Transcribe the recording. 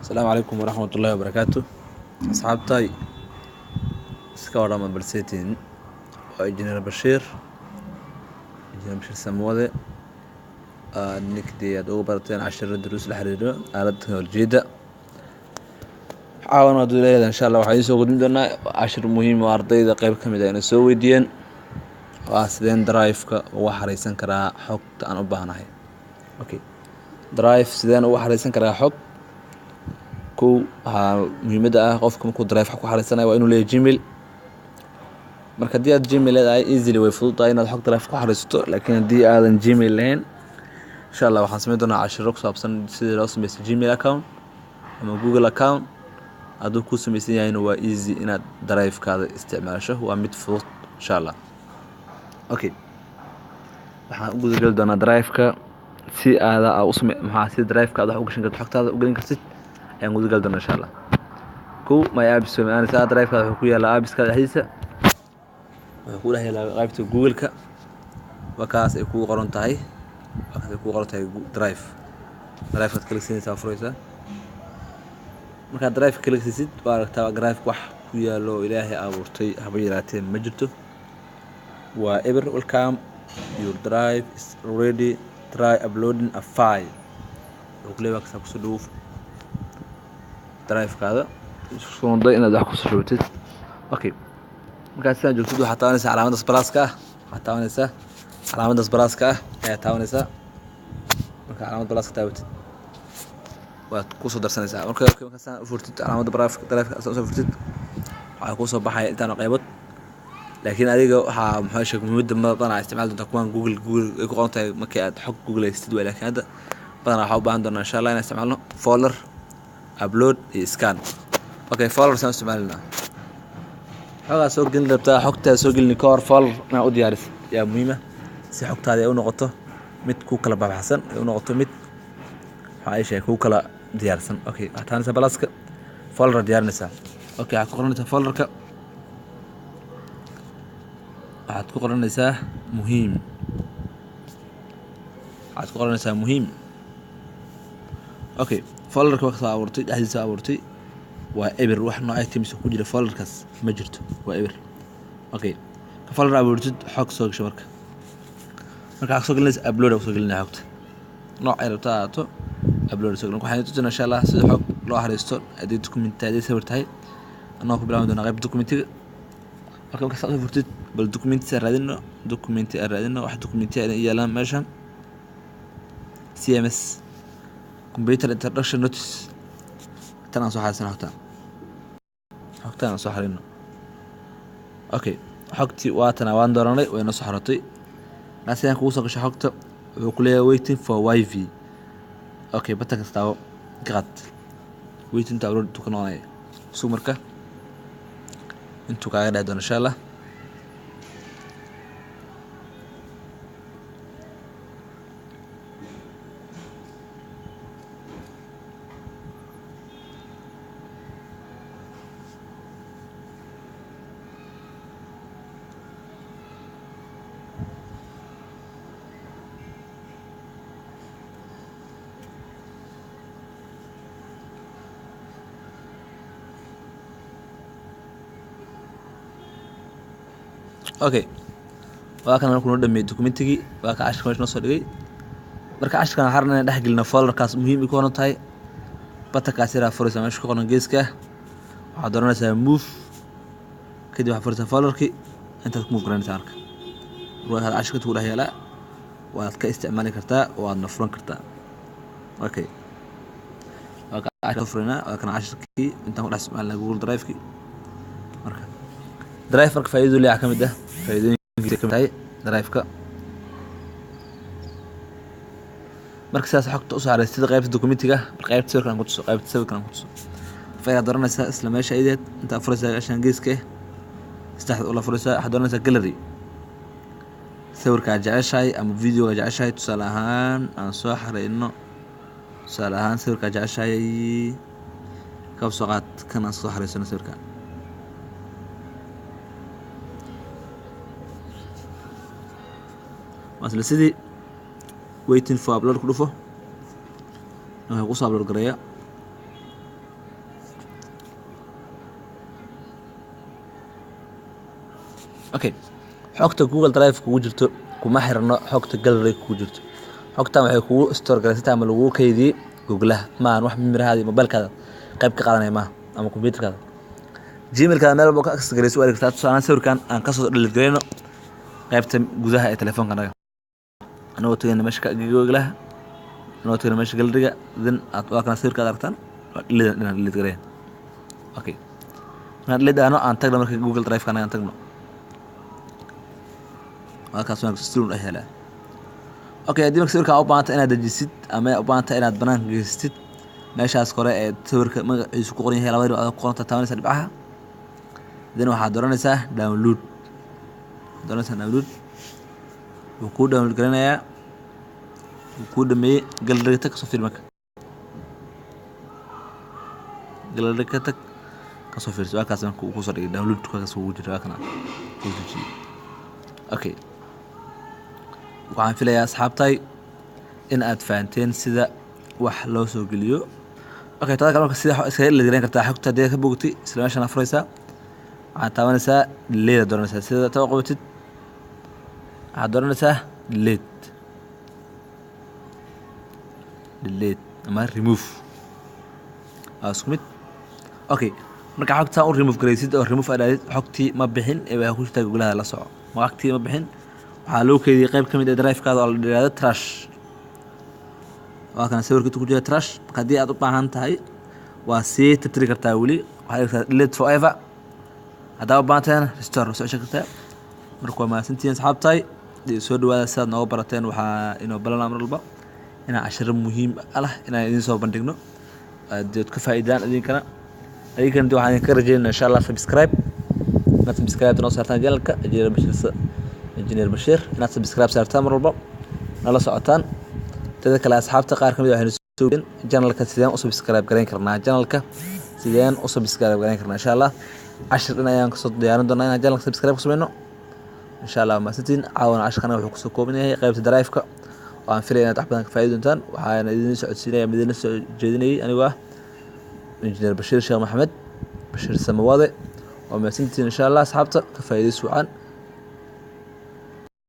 السلام عليكم ورحمة الله وبركاته. أصحابتي سكورة من برسيتين وإنجنير بشير سموذي إنك دي أدو برتين 10 دروس الحريرة على التكنولوجيا عاونا دولية إن شاء الله وحيث قدم دونا 10 مهم وأرضي قيب كميدا نسوي دين واسدين درايفك وحريسان كرا حق أنا أباهنا هاي أوكي درايف سدين وحريسان كرا حق كو مهمة قفكم كو درايف حق وحريسان وإنه ليه جيميل marka hadii aad gmail leedahay easily way fududahay inaad xog taleefan ku xariisato laakiin hadii aadan gmail lahayn insha Allah waxaan sameyn doonaa cashiro ku saabsan sida loo sameeyo gmail account ama google account adoo ku sameysan yahay waa easy inaad drive-kaada isticmaasho waa mid fudud insha Allah okay waxaan ugu gali doonaa drive-ka si aad u sameeyo maxaa si drive-kaada wax u gashan karto xogtaada u galin kartid ayaan ugu gali doonaa insha Allah ku my apps aan saa drive-kaada wuxuu ku yaala apps-ka dhexdiisa وأقول هي لغاية جوجل كا وكاس يكون قرن تاعي وكاس يكون قرن تاعي درايف كليك سين سافرويسا مكان درايف كليك سيد بارك تاع درايف وح ويا لو إلهي أبورتي هبيراتين مجرته وإبر welcome your drive is ready try uploading a file وكل وقت سأكسلوف درايف كذا شلون ضينا ده كسلوتت أوكي markaas aan joogto waxa taabanaysa calaamada splaaska waxa taabanaysa calaamada splaaska ayaa taabanaysa marka calaamada splaaska taabatid waad ku soo darsanaysaa markaas aan furtid calaamada drive-ka soo furtid waxa ku soo baxay intaan qaybood laakiin adiga waxa maxay sheeg muhiimada badan isticmaal doonta kuwan google ay ku qoontahay markii aad xog google haystid way laakiin hadda badan waxa u baahan doonaa insha Allah inaan isticmaalno folder upload iyo scan okay folder saan isticmaalnaa حاجة سوق جلنا بتاع حكتها سوق النكار فال أنا أودي أعرف يا مهمة سي حكتها هذه أو نقطة مت كوكلا باب حسن أو نقطة مت عايشة كوكلا ديارسن أوكي أتاني سبلاسك فال رديار نسا أوكي عقرنا تفال رك عقرنا نسا مهم عقرنا نسا مهم أوكي فال رك وقت أورتي أهل سأورتي وإبر وحنا ايتمز ku jira folderkaas ma jirto waa ibir okay ka folder abuurtid xog soo gasho marka xog soo galinaysa upload soo galinaysa xogta nooc ay rabto upload soo galinaysa waxaan tusinaa insha Allah sida xog loo xariisto hadii document-taada sawir tahay anoo ku bilaaban doona qayb document-iga marka ka soo furtid bal document raadino wax document ay yeelaan meeshan CMS computer introduction notice tan soo xariisan xogtaan soo xarino okay xogti waatana waan dooranay way noo soo xaratay naasiyaan ku soo gashay xogta wuxuu ku leeyahay waiting for wifi okay bata kastaawo gad waiting ta upload tu kanoonay sumarka intuu kaaga dhaay doona insha Allah okay waa kan ku dhameeyay document-igi waa ka cashka meesha soo dhigay marka cashkan harna dhex galina folder-kaas muhiim ku qoran tahay bata-kaas ira furaysa meesha ku qoran geeska waxa dooranaysaa move kadib waxa furaysa folder-ki inta ku move garanaysaa arka ruuxa cashka ku dhahay la waad ka isticmaali kartaa waadna furan kartaa okay waa ka cashka furina waa kan cashki inta ku dhax isticmaalna Google Drive-ki marka drive marka faa'iido leeyahay kamid ah faa'iidooyinkiisa kamid tahay drive-ka marka saas xogta u saaray sida qaybta document-iga qaybta sawirkan ku tuso qaybta sawirkan ku tuso fayda dooranaysa isla meesha aydeed inta furaysa ashan geeska saddexda ula furaysa waxa dooranaysa gallery sawirka jeceshahay ama video-ga jeceshahay tusaale ahaan aan soo xareyno tusaale ahaan sawirka jeceshahay ka soo qaad kana soo xareysano sawirka مثلا سيدي waiting for upload ku dhufo waxa ku soo upload gareeya okay xogta Google Drive kugu jirto kuma xirno xogta gallery kugu jirto xogtan waxay kugu store garaysataa ama lagu kaydiyay Google ma aan wax mimirahaadi mobilkaada qayb ka qaadanay ma ama computerkaada Gmail-kaada meel walba ka access garayso waa dhigtaa tusaalaan sawirkan aan ka soo delete gareyno qaybta gudaha ee telefoonka naga anoo tagayna meesha Google anoo tagayna meesha gallery-ga then aad waa kana sawirkaada aragtaan delete gareyn okay aan leedaano aan tagno marka Google Drive kana aan tagno halkaas waan system u helaa okay hadii marka sawirka u baahanta inaad dajisid ama u baahanta inaad banaanka geystid meeshaas kore ee sawirka magaciisa ku qoran yahay labada aad ku qoranta taabanaysa dhibcaha then waxaad dooranaysaa download wuu ku download garanayaa wuu ku dhameeyay gallery tag soo fiir marka gallery ka tag ka soo fiirso halkaas marka uu ku soo dhigay download ka soo wujiro kana okay waxaan filayaa asxaabtay in aad fahanteen sida wax loo soo geliyo okay tada kale marka sida iska la direyn kartaa xogta hadii ka bogtay isla meeshan afuraysa waxaad taabanaysaa delete dooranaysaa sida taa qabatid waxaad dooranaysaa delete ama remove isku mid okay marka xogta u remove garaysid oo remove aad xogtii ma bixin ee way ku jirtaa Google la soco waqti ma bixin waxaa loo keediyay qayb kamid ah drive-kaada oo la yiraahdo trash waa kana sawirka ku jira trash hadii aad u baahan tahay waa si tirtiri kartaa wali waxay delete forever hadaa u baahan tahay restore soo sheegtaa marka ma santiin asxaabtay soo dhawaada saad nooga barateen waxaa inoo balana mar walba ina cashar muhiim ah ina idin soo bandhigno aad ka faa'iidaan idinkana waxaan ka rajaynayaa insha Allah subscribe noo saartaan channelka Engineer Bashir inaad subscribe saartaan mar walba nala socotaan tada kale asxaabta qaar kamid ah waxaynu soo channelka sideen u subscribe gareyn karnaa insha Allah cashar in ayaan ka soo diyaarin doonaa inaan channelka subscribe ku sameeyno insha Allah ma sitiin caawana cashkana wuxuu ku soo kooban yahay qaybta drive-ka oo aan filayaa inaad wax badan ka faa'iido doontaan waxaan idin socodsiinayaa midna soo jeedinayay anigu ah Engineer Bashir Sheekh Maxamed Bashir Samawade oo ma sitiin insha Allah asxaabta ka faa'iideyso wacan